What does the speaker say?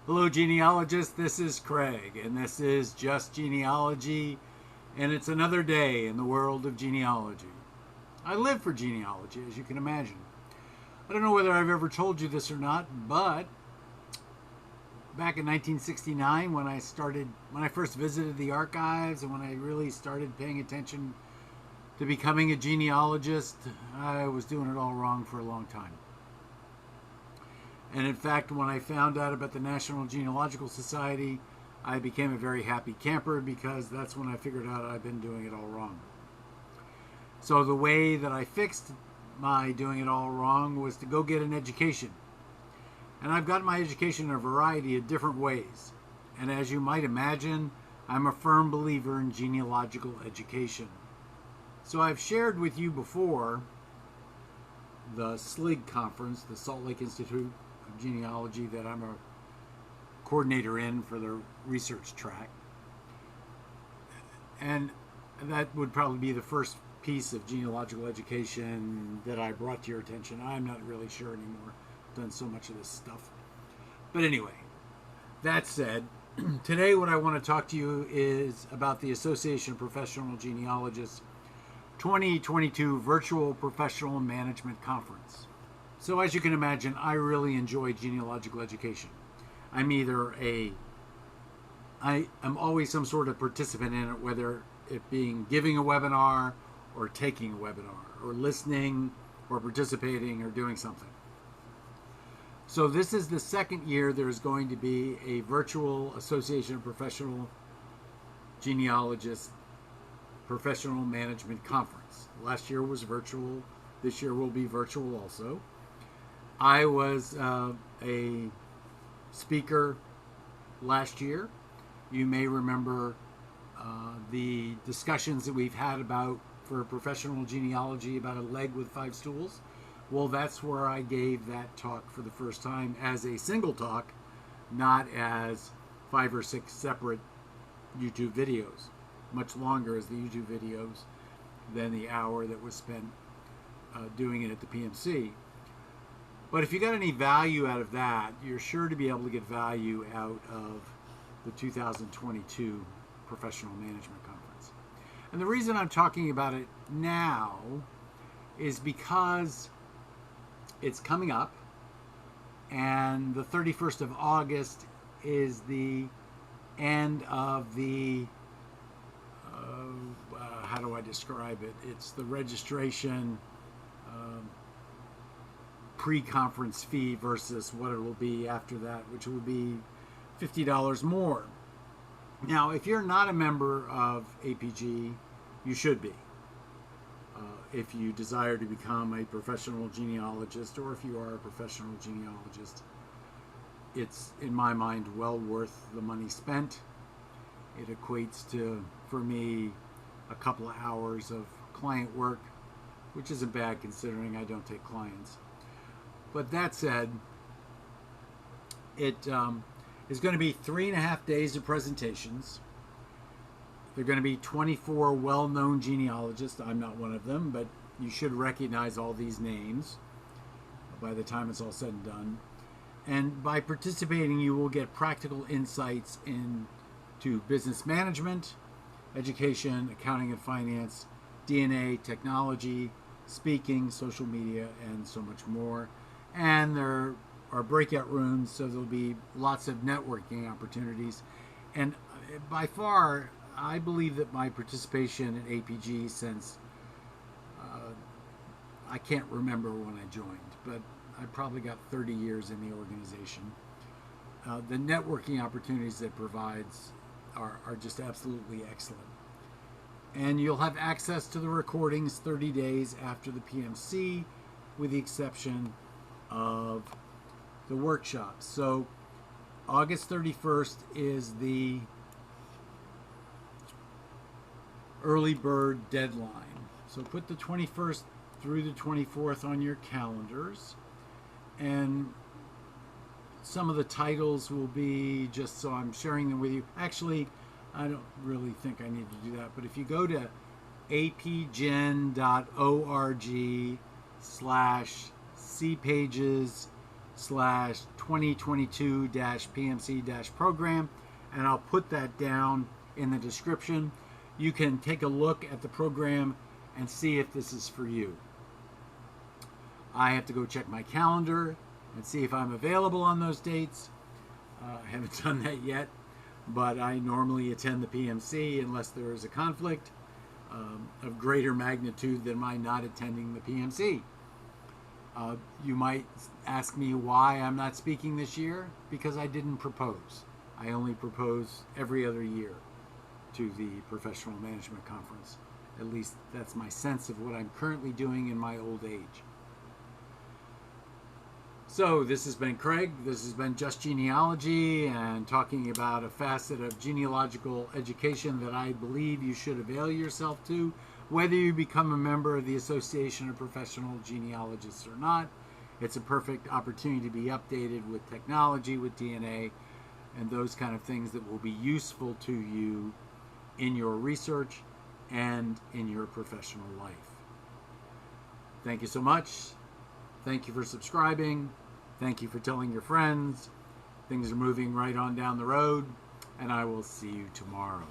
Hello, genealogists. This is Craig, and this is Just Genealogy, and it's another day in the world of genealogy. I live for genealogy, as you can imagine. I don't know whether I've ever told you this or not, but back in 1969, when I first visited the archives, and when I really started paying attention to becoming a genealogist, I was doing it all wrong for a long time. And in fact, when I found out about the National Genealogical Society, I became a very happy camper because that's when I figured out I've been doing it all wrong. So the way that I fixed my doing it all wrong was to go get an education. And I've gotten my education in a variety of different ways. And as you might imagine, I'm a firm believer in genealogical education. So I've shared with you before the SLIG conference, the Salt Lake Institute of Genealogy, that I'm a coordinator in for the research track. And that would probably be the first piece of genealogical education that I brought to your attention. I'm not really sure anymore. I've done so much of this stuff. But anyway, that said, today what I want to talk to you is about the Association of Professional Genealogists 2022 Virtual Professional Management Conference. So as you can imagine, I really enjoy genealogical education. I am always some sort of participant in it, whether it being giving a webinar or taking a webinar or listening or participating or doing something. So this is the second year there's going to be a virtual Association of Professional Genealogists Professional Management Conference. Last year was virtual. This year will be virtual also. I was a speaker last year. You may remember the discussions that we've had for professional genealogy about a leg with 5 stools. Well, that's where I gave that talk for the first time as a single talk, not as 5 or 6 separate YouTube videos. Much longer as the YouTube videos than the hour that was spent doing it at the PMC. But if you got any value out of that, you're sure to be able to get value out of the 2022 Professional Management Conference. And the reason I'm talking about it now is because it's coming up, and the 31st of August is the end of the how do I describe it? It's the registration pre-conference fee versus what it will be after that, which will be $50 more. Now, if you're not a member of APG, you should be. If you desire to become a professional genealogist, or if you are a professional genealogist, it's, in my mind, well worth the money spent. It equates to, for me, a couple of hours of client work, which isn't bad considering I don't take clients. But that said, it is going to be 3.5 days of presentations. They're going to be 24 well-known genealogists. I'm not one of them, but you should recognize all these names by the time it's all said and done. And by participating, you will get practical insights into business management, education, accounting and finance, DNA, technology, speaking, social media, and so much more. And there are breakout rooms, so there'll be lots of networking opportunities. And by far, I believe that my participation at APG since, I can't remember when I joined, but I probably got 30 years in the organization. The networking opportunities it provides are just absolutely excellent. And you'll have access to the recordings 30 days after the PMC, with the exception of the workshops. So August 31st is the early bird deadline. So put the 21st through the 24th on your calendars. And some of the titles will be, just so I'm sharing them with you. Actually, I don't really think I need to do that, but if you go to apgen.org/cpages 2022-PMC-program, and I'll put that down in the description. You can take a look at the program and see if this is for you. I have to go check my calendar and see if I'm available on those dates. I haven't done that yet, but I normally attend the PMC unless there is a conflict of greater magnitude than my not attending the PMC. You might ask me why I'm not speaking this year. Because I didn't propose. I only propose every other year to the Professional Management Conference. At least that's my sense of what I'm currently doing in my old age. So this has been Craig. This has been Just Genealogy, and talking about a facet of genealogical education that I believe you should avail yourself to, whether you become a member of the Association of Professional Genealogists or not. It's a perfect opportunity to be updated with technology, with DNA, and those kind of things that will be useful to you in your research and in your professional life. Thank you so much. Thank you for subscribing. Thank you for telling your friends. Things are moving right on down the road, and I will see you tomorrow.